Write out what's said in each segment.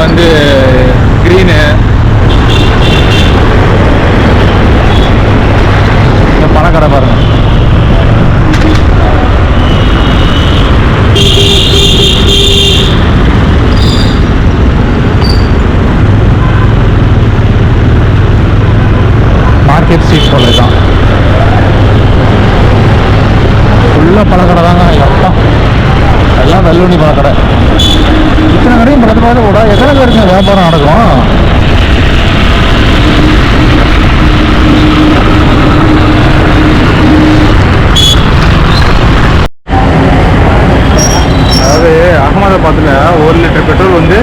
வந்து க்ரீனு. பணக்கடை பாருங்க. Market street போல தான் ஃபுல்லாக பழக்கடை தாங்க. எப்பா எல்லாம் வெள்ளுணி பழக்கடை. இத்தனை கடையும் பக்கத்து கூட எத்தனை பேருக்கு வியாபாரம் நடக்கும்? அதாவது அகமதாபாத்தில் 1 லிட்டர் பெட்ரோல் வந்து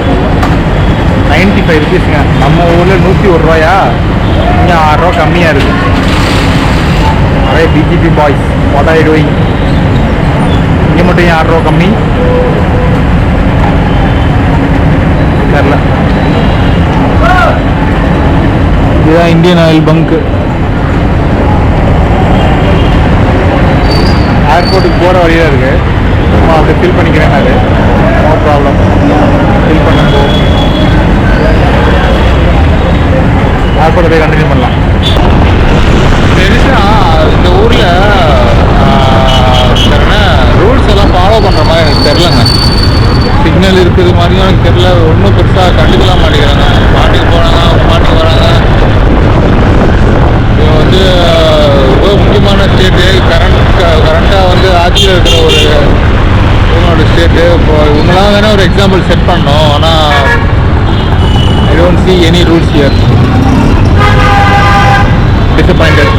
95 ருபீஸுங்க. நம்ம ஊரில் 101 ரூபாயா, இங்கே 6 ரூபா கம்மியாக இருக்குது. நிறைய BJP boys what are you doing? இங்கே மட்டும் 6 ரூபா கம்மி தெரில. இதுதான் இந்தியன் ஆயில் பங்க்கு. ஏர்போர்ட்டுக்கு போகிற வழியாக இருக்குது. சும்மா அப்படியே ஃபில் பண்ணிக்கிறேன். அது நோ ப்ராப்ளம். ஃபில் பண்ணப்போ ஏர்போர்ட் அப்படியே கண்டினியூ பண்ணலாம். பெருசாக இந்த ஊரில் ரூல்ஸ் எல்லாம் ஃபாலோ பண்ணுற மாதிரி எனக்கு தெரிலங்க. சிக்னல் இருக்குது மாதிரியும் எனக்கு தெரில. ஒன்றும் பெருசாக கண்டுக்கலாம் மாட்டேங்கிறாங்க. பாட்டுக்கு போனாங்க, பாட்டுக்கு வராங்க. இது வந்து ரொம்ப முக்கியமான ஸ்டேட்டு. கரண்ட்டாக வந்து ஆட்சியில் இருக்கிற ஒரு இவங்களோட ஸ்டேட்டு. இப்போ இவங்களாம் தானே ஒரு எக்ஸாம்பிள் செட் பண்ணோம். ஆனால் I don't see any rules here. Disappointed.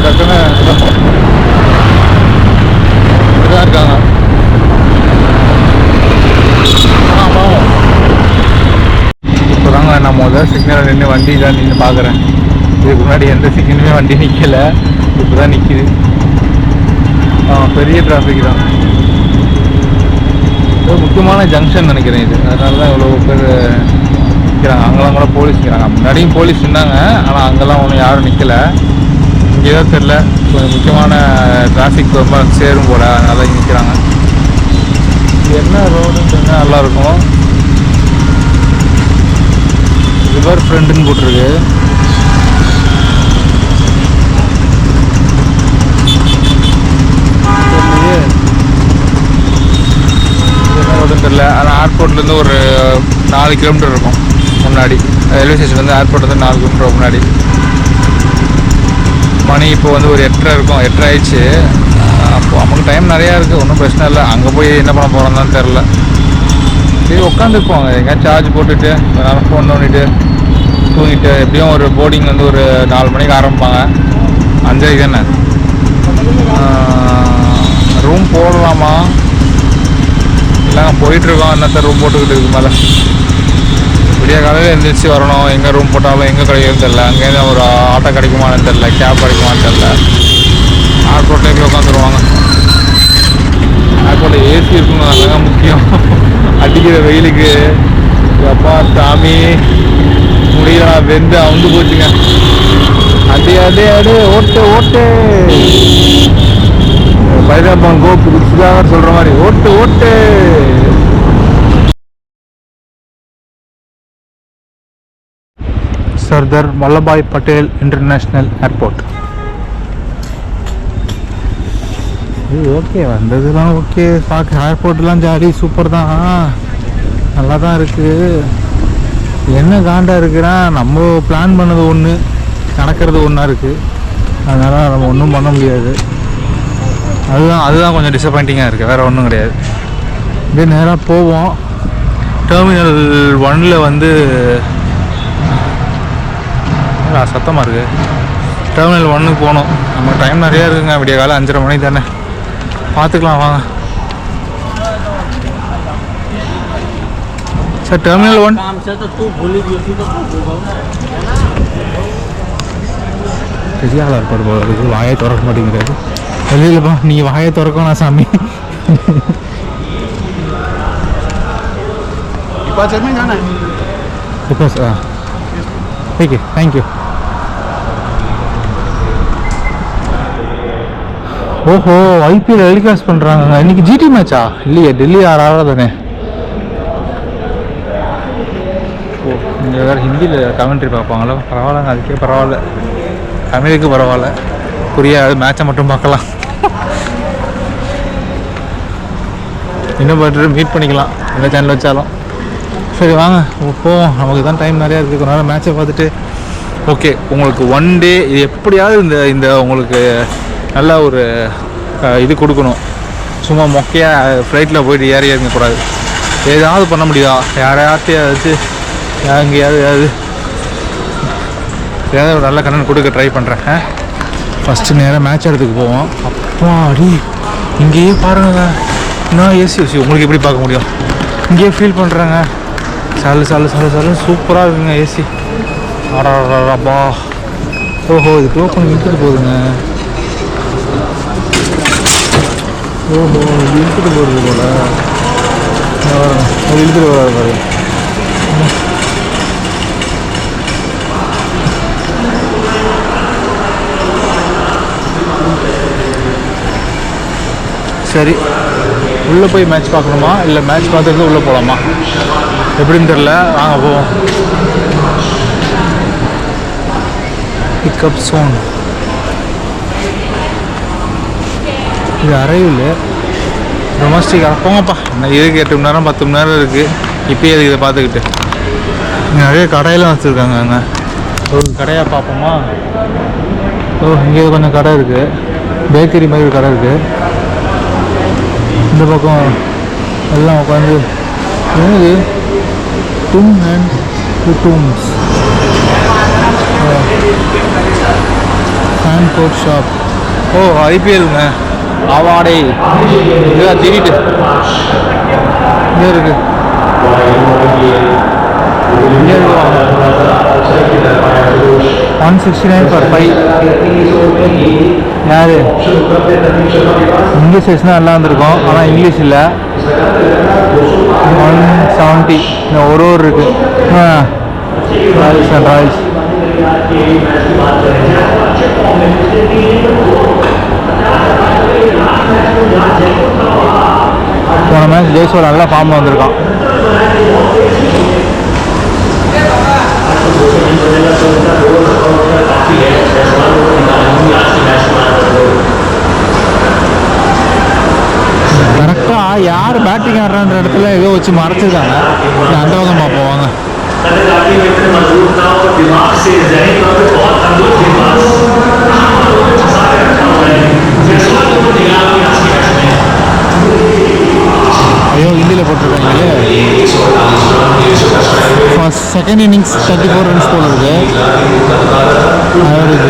டக்குன்னு இப்படிதான் இருக்காங்க. இப்போ தாங்க நான் முதல் சிக்னலில் நின்று வண்டி தான் நின்று பார்க்குறேன். இதுக்கு முன்னாடி எந்த சிக்னலுமே வண்டி நிற்கலை. இப்போ தான் நிற்கிது. பெரிய டிராஃபிக் தான். முக்கியமான ஜங்ஷன் நினைக்கிறேன் இது. அதனால தான் இவ்வளோ பேர் நிற்கிறாங்க. அங்கெல்லாம் கூட போலீஸ் நிற்கிறாங்க. முன்னாடியும் போலீஸ் இருந்தாங்க, ஆனால் அங்கெல்லாம் ஒன்றும் யாரும் நிற்கலை. இங்கே தான் தெரில, கொஞ்சம் முக்கியமான டிராஃபிக் ரொம்ப சேரும் போல், அதனால இங்கே நிற்கிறாங்க. என்ன ரோடுன்னு சொன்னால் நல்லாயிருக்கும். ரிவர் ஃப்ரண்ட்டுன்னு போட்டிருக்கு. என்ன ரோடுன்னு தெரில. ஆனால் ஏர்போர்ட்லேருந்து ஒரு 4 கிலோமீட்டர் இருக்கும் முன்னாடி. ரயில்வே ஸ்டேஷன்லேருந்து ஏர்போர்ட்லேருந்து 4 கிலோமீட்டர் முன்னாடி. மணி இப்போ வந்து ஒரு 8:30 இருக்கும். 8:30 ஆயிடுச்சு. அப்போது நமக்கு டைம் நிறையா இருக்குது. ஒன்றும் பிரச்சனை இல்லை. அங்கே போய் என்ன பண்ண போகிறோம்னு தெரில. சரி உட்காந்துருப்போம். எங்கேயா சார்ஜ் போட்டுட்டு ஃபோன் பண்ணிவிட்டு தூங்கிட்டு. எப்படியும் ஒரு போர்டிங் வந்து ஒரு 4 மணிக்கு ஆரம்பிப்பாங்க. 5:30 தானே. ரூம் போடலாமா? இல்லைங்க போயிட்டுருக்கோம். என்னத்த ரூம் போட்டுக்கிட்டு இருக்கு மேலே. விடிய காலையில் எழுந்திரிச்சு வரணும். எங்கே ரூம் போட்டாலும் எங்கே கிடைக்குன்னு தெரில. அங்கேருந்து ஒரு ஆட்டோ கிடைக்குமான்னு தெரில, கேப் கிடைக்குமான்னு தெரில. ஏர்போர்ட்டில் போய் உட்காந்துருவாங்க. ஏர்போர்ட்டில் ஏசி இருக்குன்னு அதுதாங்க முக்கியம். அடிக்கிற வெயிலுக்கு எப்பா சாமி முடியல. வெந்து அவுந்து போச்சுங்க. அடி அடி அடி ஓட்டு ஓட்டு பைதாபான் கோப்பு குடிச்சுதாக சொல்கிற மாதிரி ஓட்டு ஓட்டு. Sardar Vallabhbhai Patel international airport. இது ஓகே, வந்ததுலாம் ஓகே. பார்க்க ஏர்போர்ட்லாம் ஜாலி, சூப்பர் தான், நல்லா தான் இருக்குது. என்ன காண்டாக இருக்குன்னா, நம்ம பிளான் பண்ணது ஒன்று, நடக்கிறது ஒன்றா இருக்குது. அதனால் நம்ம ஒன்றும் பண்ண முடியாது. அதுதான் கொஞ்சம் டிசப்பாயிண்டிங்காக இருக்குது. வேறு ஒன்றும் கிடையாது. இதே நேராக போவோம். டெர்மினல் 1 வந்து சத்தமாக இருக்குது. டெர்மினல் 1க்கு போகணும். நம்ம டைம் நிறையா இருக்குங்க. விடிய காலம் 5:30 மணிக்கு தானே. பார்த்துக்கலாம் வாங்க. சார் டெர்மினல் 1 பெரிய ஆளாக இருப்பார் போல இருக்குது. வாயை திறக்க மாட்டேங்கிறாரு. வெளியிலப்பா நீங்கள் வாயை திறக்கணும் சாமி. இப்போ சார் ஓகே தேங்க்யூ. ஓஹோ, ஐபிஎல் டெலிகாஸ்ட் பண்ணுறாங்க இன்னைக்கு. ஜிடி மேட்சா? இல்லையே, டெல்லி தானே. ஓ, இங்கே வேறு ஹிந்தியில் கமெண்ட்ரி பார்ப்பாங்களோ? பரவாயில்லங்க, அதுக்கே பரவாயில்ல. தமிழுக்கு பரவாயில்ல, புரியாது. மேட்சை மட்டும் பார்க்கலாம். இன்னும் பார்த்துட்டு மீட் பண்ணிக்கலாம் எந்த சேனல் வச்சாலும். சரி வாங்க போவோம், நமக்கு தான் டைம் நிறையா இருக்குது. கொஞ்ச நேரம் மேட்சை பார்த்துட்டு ஓகே. உங்களுக்கு ஒன் டே இது எப்படியாவது இந்த உங்களுக்கு நல்ல ஒரு இது கொடுக்கணும். சும்மா மொக்கையாக ஃப்ளைட்டில் போயிட்டு ஏறி இறங்கக்கூடாது. ஏதாவது பண்ண முடியுதா? யாரையாவது எங்கேயாவது ஏதாவது ஒரு நல்ல கண்ணன் கொடுக்க ட்ரை பண்ணுறேன். ஃபஸ்ட்டு நேராக மேட்ச் இடத்துக்கு போவோம். அப்பா அடி, இங்கேயே பாருங்க. நான் ஏசி உங்களுக்கு எப்படி பார்க்க முடியும்? இங்கேயே ஃபீல் பண்ணுறேங்க. சல்லு சூப்பராக இருக்குங்க ஏசி. ஆடாப்பா. ஓஹோ, இது டோக்கன் இழுத்துட்டு போகுதுங்க. ஓஹோ, இது இழுத்துட்டு போகிறது போல. அது இழுத்துட்டு வராது பாரு. சரி, உள்ளே போய் மேட்ச் பார்க்கணுமா இல்லை மேட்ச் பார்த்துட்டு உள்ளே போகலாமா எப்படின்னு தெரில. வாங்க போவோம். Pickup zone. இது அரைவில் டொமஸ்டிக். போங்கப்பா, இன்னும் இதுக்கு 8 மணி நேரம் 10 மணி நேரம் இருக்குது. இப்போயே அதுக்கு இதை பார்த்துக்கிட்டு இங்கே நிறைய கடையெல்லாம் வச்சுருக்காங்க. அங்கே ஒரு கடையாக பார்ப்போமா? ஓ, இங்கே கொஞ்சம் கடை இருக்குது. பேக்கரி மாதிரி ஒரு கடை இருக்குது. இந்த பக்கம் எல்லாம் உட்காந்து என்னது டும் அண்ட் குட்டூம்ஸ் ஃபேன் கோட் ஷாப். ஓ, ஐபிஎல்ங்க. அவாடே இதுதான் திடீட்டு இங்கே இருக்கு. இங்கே இருக்குவாங்க 169 per 5. யார் இங்கிலீஷ் வச்சுனா நல்லா இருந்திருக்கும், ஆனால் இங்கிலீஷ் இல்லை. 170 இந்த ஒரு இருக்குது. Royals and Royals. போன மேட்ச் ஜெய்சோட நல்லா ஃபார்மில் வந்திருக்கான். கரெக்டாக யார் பேட்டிங் ஆடுறான்ற இடத்துல ஏதோ வச்சு மறைச்சிருக்காங்க. அந்த பக்கம் பார்ப்போம் வாங்க. ஐயோ, ஹிந்தியில் போட்டிருக்காங்களே. ஃபர்ஸ்ட் செகண்ட் இன்னிங்ஸ் 34 ரன்ஸ் போல இருக்கு. ஆவரேஜ்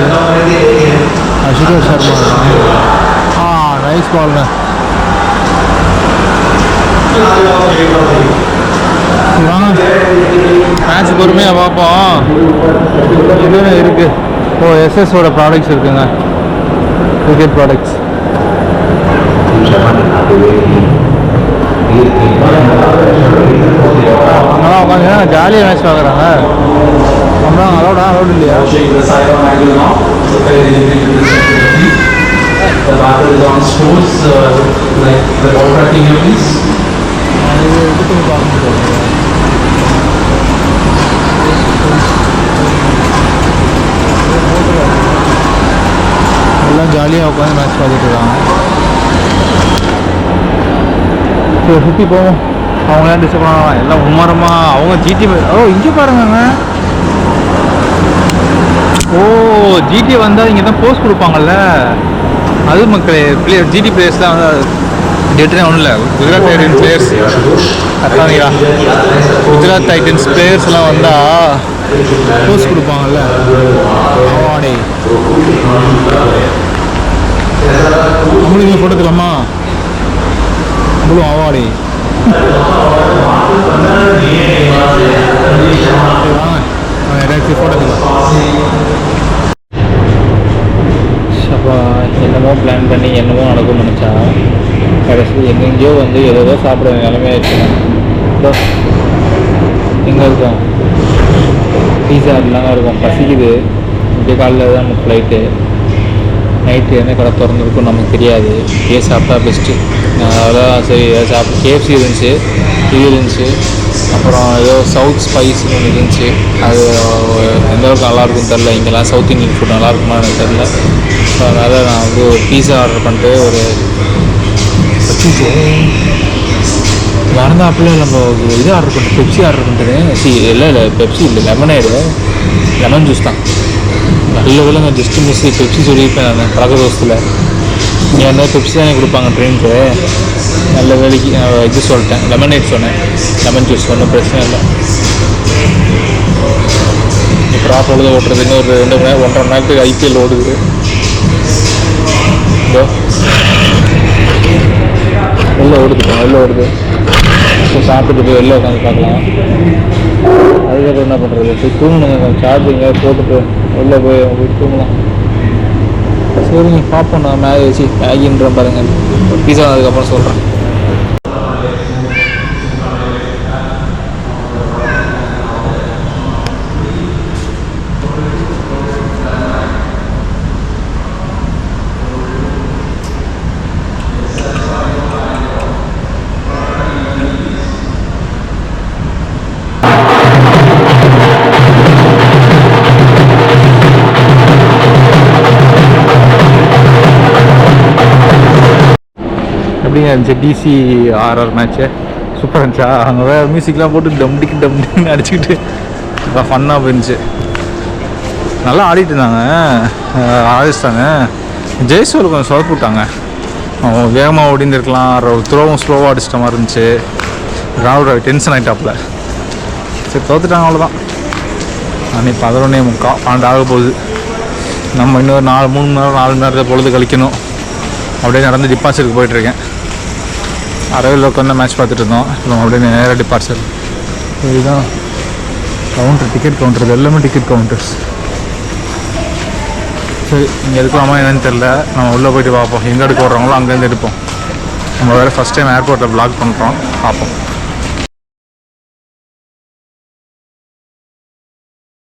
அஸ்வின் சர்மா. நைஸ் பால்ங்க. மேட்ச் பொறுமையாக பார்ப்போம். என்னென்ன இருக்குது? ஓ, எஸ்எஸோட ப்ராடக்ட்ஸ் இருக்குங்க, கிரிக்கெட் ப்ராடக்ட்ஸ். அங்கெல்லாம் உட்காந்து ஜாலியாக மேட்ச் பார்க்குறாங்க. நம்மளாம் அலோடு இல்லையா? The battle is on sports, like the ball-tracking units. எல்லாம் ஜாலியாக உட்காந்து மேட்ச் பார்த்துட்டு இருக்காங்க. சரி, சுற்றி போவோம். அவங்களாம் டிஸ்டர்ப் பண்ணலாம். எல்லாம் உமரமாக அவங்க ஜிடி. ஓ, இங்கே பாருங்க. ஓ, ஜிடி வந்தால் இங்கே தான் போஸ்ட் கொடுப்பாங்கல்ல. அது மக்களே, பிளேயர் ஜிடி பிளேயர்ஸ் தான் வந்து டேட்டுனே ஒன்றும் இல்லை. குஜராத் டைட்டன்ஸ் பிளேயர்ஸ் கரெக்டாங்களா? குஜராத் டைட்டன்ஸ் பிளேயர்ஸ் எல்லாம் வந்தால் போஸ்ட் கொடுப்பாங்கல்ல. அவாடே நம்மளும் இங்கே ஃபோட்டோ எடுக்கலாமா? நம்மளும் அவாடே வாங்க ஃபோட்டோ எடுக்கலாம். அப்போ என்னமோ பிளான் பண்ணி என்னமோ நடக்கும்னு நினச்சா கடைசி எங்கெங்கேயோ வந்து ஏதோ சாப்பிட நிலைமையாக இருக்குங்க. எங்கே இருக்கும்? பீஸா எல்லாம் இருக்கும். பசிக்குது. இங்கே காலையில் தான் நம்ம ஃப்ளைட்டு. நைட்டு என்ன கடை திறந்துருக்கும் நமக்கு தெரியாது. இதே சாப்பிட்டா பெஸ்ட்டு. அதெல்லாம் சரி சாப்பிட்டு கேஎஃப்சி இருந்துச்சு, இது இருந்துச்சு, அப்புறம் ஏதோ சவுத் ஸ்பைஸ்னு ஒன்று இருந்துச்சு. அது எந்தளவுக்கு நல்லாயிருக்குன்னு தெரில. இங்கெல்லாம் சவுத் இந்தியன் ஃபுட் நல்லாயிருக்குமா எனக்கு தெரில. ஸோ அதனால் நான் வந்து ஒரு பீஸா ஆர்டர் பண்ணிட்டு ஒரு மறந்தாப்பில் நம்ம இது ஆர்டர் பண்ணிட்டு பெப்சி ஆர்டர் பண்ணிட்டு இல்லை பெப்சி இல்லை, லெமனேடு, லெமன் ஜூஸ் தான். நல்ல வேலை நான் ஜஸ்ட்டு மிஸ் பெப்சி சொல்லியிருப்பேன் நான் பழக்க தோசத்தில். என்ன பெப்சி தான் எனக்கு கொடுப்பாங்க ட்ரிங்க்கு. நல்ல வேலைக்கு நான் இது சொல்லிட்டேன், லெமனேட் சொன்னேன், லெமன் ஜூஸ் ஒன்றும் பிரச்சனை இல்லை. இப்போ பொழுது ஓட்டுறது இன்னும் ஒரு 2 மணி நேரம் 1.5 மணி நேரத்துக்கு ஐபிஎல் ஓடுது. இதோ வெளில ஓடுது. இப்போ சாப்பிட்டு போய் வெளில உட்காந்து பார்க்கலாம். அதுக்கப்புறம் என்ன பண்ணுறது, போய் தூங்கணுங்க. சார்ஜிங்க போட்டுட்டு வெளில போய் தூங்கலாம். சரிங்க, பார்ப்போம். நான் மேகின்ற பாருங்க, பீஸா அதுக்கப்புறம் சொல்கிறேன். எப்படிங்க இருந்துச்சு டிசிஆர்ஆர் மேட்ச்சு? சூப்பராக இருந்துச்சா? அங்கே வேறு மியூசிக்லாம் போட்டு டம்டின்னு அடிச்சுக்கிட்டு ஃபன்னாக போயிருந்துச்சு. நல்லா ஆடிட்டு இருந்தாங்க ராஜஸ்தானு. ஜெய்சூர் கொஞ்சம் சொதப்பி விட்டாங்க. வேகமாக ஓடிந்துருக்கலாம், த்ரோவும் ஸ்லோவாக அடிச்சிட்ட மாதிரி இருந்துச்சு. ராகுல் டென்ஷன் ஆகிட்டாப்புல. சரி, தோத்துட்டாங்க, அவ்வளோதான். அன்றைக்கி 11:45 12 ஆக போகுது. நம்ம இன்னொரு 3 மணி நேரம் 4 மணி நேரத்தை பொழுது கழிக்கணும். அப்படியே நடந்து டிபார்ச்சருக்கு போயிட்டுருக்கேன். அரவில் உட்காந்து மேட்ச் பார்த்துட்டு இருந்தோம். இப்போ அப்படியே நேராக டிபார்ச்சர். இதுதான் கவுண்டர், டிக்கெட் கவுண்டர். இது எல்லாமே டிக்கெட் கவுண்டர்ஸ். சரி, இங்கே எடுக்கலாமா என்னன்னு தெரில. நம்ம உள்ளே போய்ட்டு பார்ப்போம். எங்கே எடுக்க வர்றவங்களோ அங்கேருந்து எடுப்போம். நம்ம வேறு ஃபஸ்ட் டைம் ஏர்போர்ட்டில் வ்ளாக் பண்ணுறோம், பார்ப்போம்.